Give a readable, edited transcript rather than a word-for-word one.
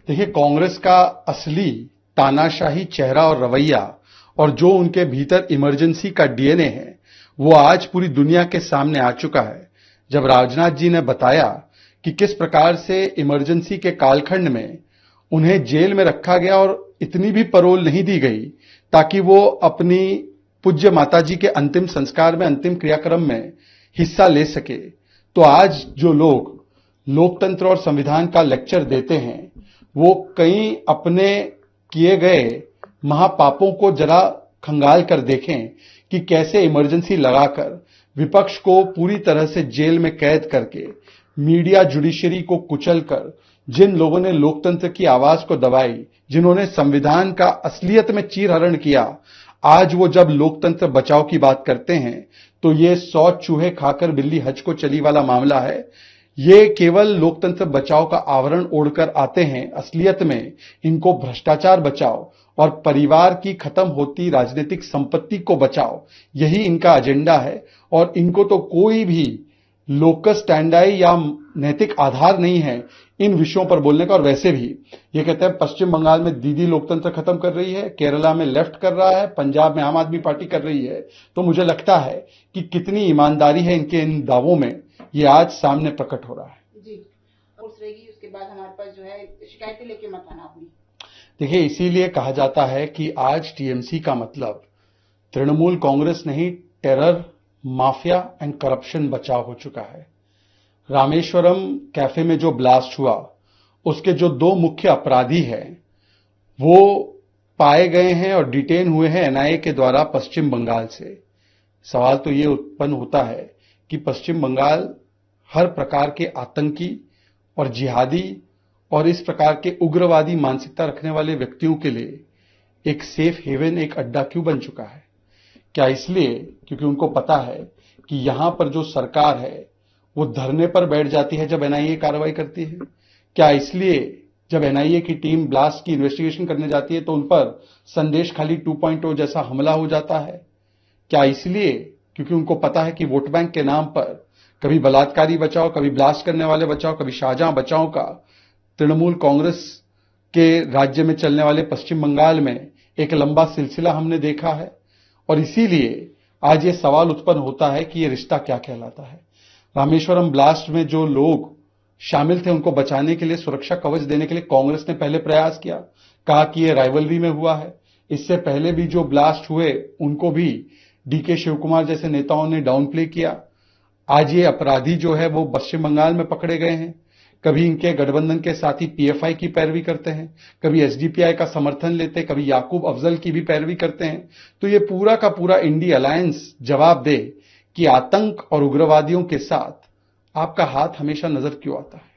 देखिए, कांग्रेस का असली तानाशाही चेहरा और रवैया और जो उनके भीतर इमरजेंसी का डीएनए है, वो आज पूरी दुनिया के सामने आ चुका है। जब राजनाथ जी ने बताया कि किस प्रकार से इमरजेंसी के कालखंड में उन्हें जेल में रखा गया और इतनी भी परोल नहीं दी गई ताकि वो अपनी पूज्य माताजी के अंतिम संस्कार में, अंतिम क्रियाक्रम में हिस्सा ले सके, तो आज जो लोग लोकतंत्र और संविधान का लेक्चर देते हैं, वो कई अपने किए गए महापापों को जरा खंगाल कर देखें कि कैसे इमरजेंसी लगाकर विपक्ष को पूरी तरह से जेल में कैद करके, मीडिया जुडिशरी को कुचलकर, जिन लोगों ने लोकतंत्र की आवाज को दबाई, जिन्होंने संविधान का असलियत में चीरहरण किया, आज वो जब लोकतंत्र बचाओ की बात करते हैं तो ये 100 चूहे खाकर बिल्ली हज को चली वाला मामला है। ये केवल लोकतंत्र बचाओ का आवरण ओढ़कर आते हैं। असलियत में इनको भ्रष्टाचार बचाओ और परिवार की खत्म होती राजनीतिक संपत्ति को बचाओ, यही इनका एजेंडा है। और इनको तो कोई भी लोकस स्टैंडाई या नैतिक आधार नहीं है इन विषयों पर बोलने का। और वैसे भी ये कहते हैं पश्चिम बंगाल में दीदी लोकतंत्र खत्म कर रही है, केरला में लेफ्ट कर रहा है, पंजाब में आम आदमी पार्टी कर रही है। तो मुझे लगता है कि कितनी ईमानदारी है इनके इन दावों में, ये आज सामने प्रकट हो रहा है। जी, रहेगी उसके बाद हमारे पास जो है शिकायतें लेके मत आना अपनी। देखिए, इसीलिए कहा जाता है कि आज टीएमसी का मतलब तृणमूल कांग्रेस नहीं, टेरर, माफिया एंड करप्शन बचाव हो चुका है। रामेश्वरम कैफे में जो ब्लास्ट हुआ, उसके जो 2 मुख्य अपराधी हैं, वो पाए गए हैं और डिटेन हुए हैं एनआईए के द्वारा पश्चिम बंगाल से। सवाल तो ये उत्पन्न होता है कि पश्चिम बंगाल हर प्रकार के आतंकी और जिहादी और इस प्रकार के उग्रवादी मानसिकता रखने वाले व्यक्तियों के लिए एक सेफ हेवन, एक अड्डा क्यों बन चुका है? क्या इसलिए क्योंकि उनको पता है कि यहां पर जो सरकार है वो धरने पर बैठ जाती है जब एनआईए कार्रवाई करती है? क्या इसलिए जब एनआईए की टीम ब्लास्ट की इन्वेस्टिगेशन करने जाती है तो उन पर संदेश खाली 2.0 जैसा हमला हो जाता है? क्या इसलिए क्योंकि उनको पता है कि वोट बैंक के नाम पर कभी बलात्कारी बचाओ, कभी ब्लास्ट करने वाले बचाओ, कभी शाहजहां बचाओ का तृणमूल कांग्रेस के राज्य में चलने वाले पश्चिम बंगाल में एक लंबा सिलसिला हमने देखा है? और इसीलिए आज ये सवाल उत्पन्न होता है कि ये रिश्ता क्या कहलाता है। रामेश्वरम ब्लास्ट में जो लोग शामिल थे उनको बचाने के लिए, सुरक्षा कवच देने के लिए कांग्रेस ने पहले प्रयास किया, कहा कि ये राइवलरी में हुआ है। इससे पहले भी जो ब्लास्ट हुए उनको भी डीके शिवकुमार जैसे नेताओं ने डाउन प्ले किया। आज ये अपराधी जो है वो पश्चिम बंगाल में पकड़े गए हैं। कभी इनके गठबंधन के साथी पीएफआई की पैरवी करते हैं, कभी एसडीपीआई का समर्थन लेते हैं, कभी याकूब अफजल की भी पैरवी करते हैं। तो ये पूरा का पूरा इंडी अलायंस जवाब दे कि आतंक और उग्रवादियों के साथ आपका हाथ हमेशा नजर क्यों आता है।